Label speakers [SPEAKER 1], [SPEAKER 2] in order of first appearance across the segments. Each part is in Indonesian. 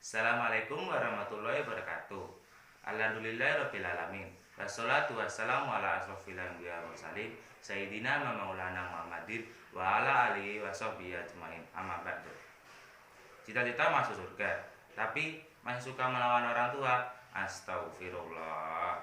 [SPEAKER 1] Assalamualaikum warahmatullahi wabarakatuh. Alhamdulillahirabbil alamin. Wassalatu wassalamu ala asrofil anbiya wal mursalin sayyidina maulana Muhammadin wa ala alihi washabbihi ajmain. Amma ba'du. Cita-cita masuk surga, tapi masih suka melawan orang tua. Astagfirullah.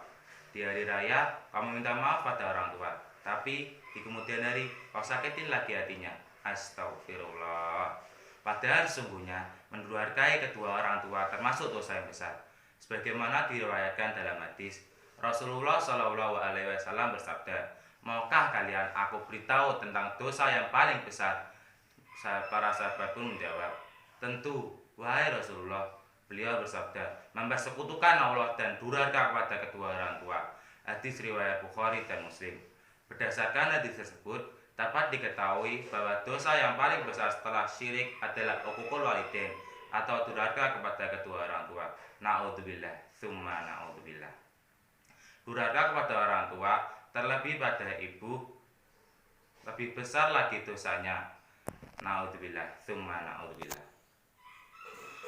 [SPEAKER 1] Di hari raya kamu minta maaf pada orang tua, tapi di kemudian hari kau sakitin lagi hatinya. Astagfirullah. Padahal sesungguhnya mendurhakai kedua orang tua termasuk dosa yang besar. Sebagaimana diriwayatkan dalam hadis, Rasulullah Shallallahu Alaihi Wasallam bersabda, maukah kalian aku beritahu tentang dosa yang paling besar? Para sahabat pun menjawab, tentu, wahai Rasulullah. Beliau bersabda, mempersekutukan Allah dan durhaka kepada kedua orang tua. Hadis riwayat Bukhari dan Muslim. Berdasarkan hadis tersebut, dapat diketahui bahwa dosa yang paling besar setelah syirik adalah uququl walidain atau durhaka kepada kedua orang tua. Na'udzubillah, tsumma na'udzubillah. Durhaka kepada orang tua, terlebih pada ibu, lebih besar lagi dosanya. Na'udzubillah, tsumma na'udzubillah.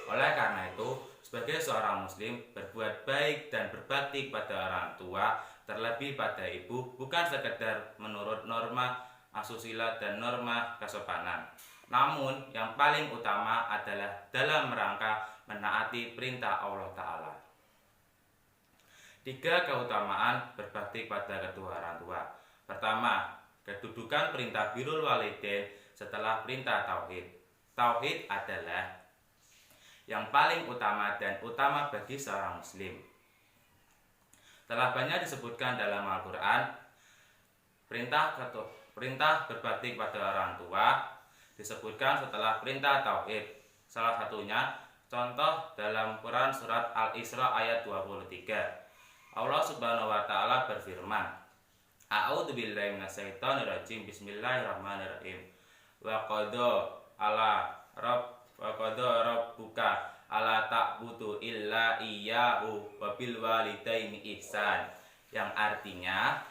[SPEAKER 1] Oleh karena itu, sebagai seorang muslim, berbuat baik dan berbakti kepada orang tua, terlebih pada ibu, bukan sekedar menurut norma asusila dan norma kesopanan. Namun yang paling utama adalah dalam rangka menaati perintah Allah Ta'ala. 3 keutamaan berbakti pada kedua orang tua. Pertama, kedudukan perintah birrul walidain setelah perintah tauhid. Tauhid adalah yang paling utama dan utama bagi seorang muslim. Telah banyak disebutkan dalam Al-Quran perintah berbakti kepada orang tua disebutkan setelah perintah tauhid. Salah satunya contoh dalam Quran surat Al-Isra ayat 23. Allah Subhanahu wa taala berfirman, A'udzubillahi minasyaitonirrajim. Bismillahirrahmanirrahim. Wa qada rabbuka alla ta'budu illa iyyahu wa bil walidaini ihsan. Yang artinya,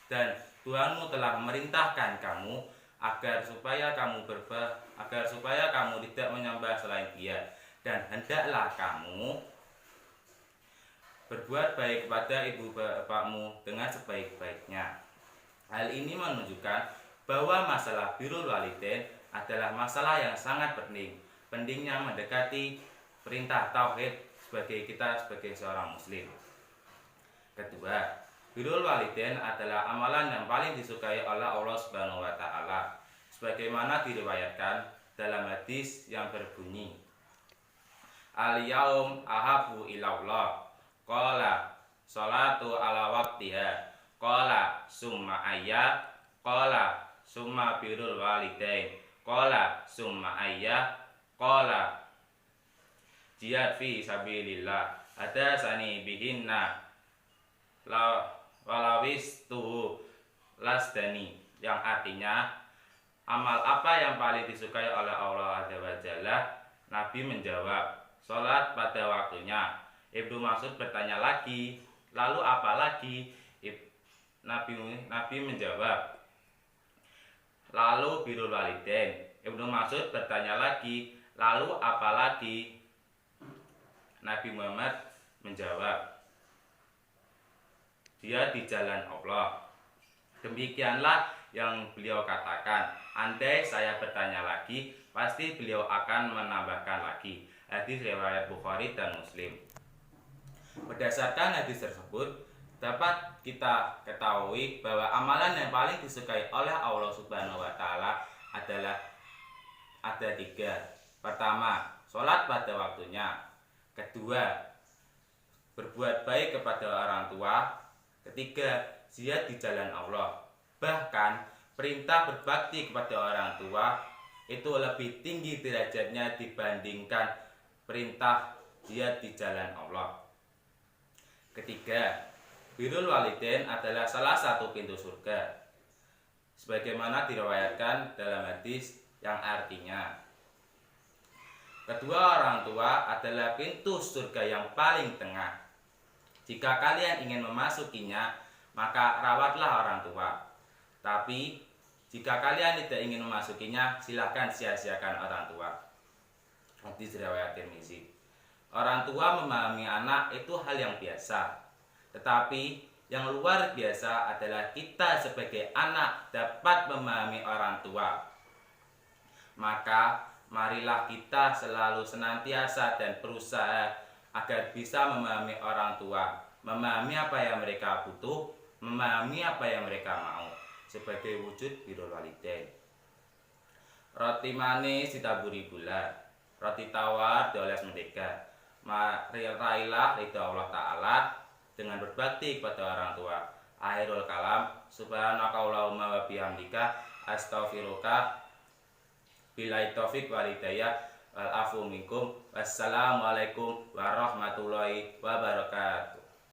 [SPEAKER 1] dan Tuhanmu telah memerintahkan kamu agar supaya kamu tidak menyembah selain Dia, dan hendaklah kamu berbuat baik kepada ibu bapakmu dengan sebaik-baiknya. Hal ini menunjukkan bahwa masalah birrul walidain adalah masalah yang sangat pentingnya mendekati perintah tauhid sebagai seorang muslim. Kedua, birrul walidain adalah amalan yang paling disukai oleh Allah Subhanahu wa taala, sebagaimana diriwayatkan dalam hadis yang berbunyi, Al-yaum ahabu ilallah, qala sholatu ala waqtiha, qala summa ayya, qala summa birrul walidain, qala summa ayya, qala jihad fi sabilillah, hadasani bihinna walawis tuhu lasdani. Yang artinya, amal apa yang paling disukai oleh Allah Azza wa Jalla? Nabi menjawab, sholat pada waktunya. Ibnu Mas'ud bertanya lagi, lalu apa lagi? Nabi menjawab, lalu birrul walidain. Ibnu Mas'ud bertanya lagi, lalu apa lagi? Nabi Muhammad menjawab, dia di jalan Allah. Demikianlah yang beliau katakan. Andai saya bertanya lagi, pasti beliau akan menambahkan lagi. Hadis riwayat Bukhari dan Muslim. Berdasarkan hadis tersebut, dapat kita ketahui bahwa amalan yang paling disukai oleh Allah Subhanahu wa taala adalah ada 3. Pertama, sholat pada waktunya. Kedua, berbuat baik kepada orang tua. Ketiga, jihad di jalan Allah. Bahkan perintah berbakti kepada orang tua itu lebih tinggi derajatnya dibandingkan perintah jihad di jalan Allah. Ketiga, birrul walidain adalah salah satu pintu surga, sebagaimana diriwayatkan dalam hadis yang artinya, kedua orang tua adalah pintu surga yang paling tengah. Jika kalian ingin memasukinya, maka rawatlah orang tua. Tapi jika kalian tidak ingin memasukinya, silakan sia-siakan orang tua. Hadis riwayat Tirmizi. Orang tua memahami anak itu hal yang biasa. Tetapi yang luar biasa adalah kita sebagai anak dapat memahami orang tua. Maka marilah kita selalu senantiasa dan berusaha agar bisa memahami orang tua, memahami apa yang mereka butuh, memahami apa yang mereka mau, sebagai wujud birrul walidain. Roti manis ditaburi gula, roti tawar dioles mentega. Raihlah ridha Allah Ta'ala dengan berbakti kepada orang tua. Akhirul kalam, subhanakallahumma wa bihamdika, astaghfiruka, billahi taufik wal hidayah, wal afu minkum. Wassalamualaikum warahmatullahi wabarakatuh.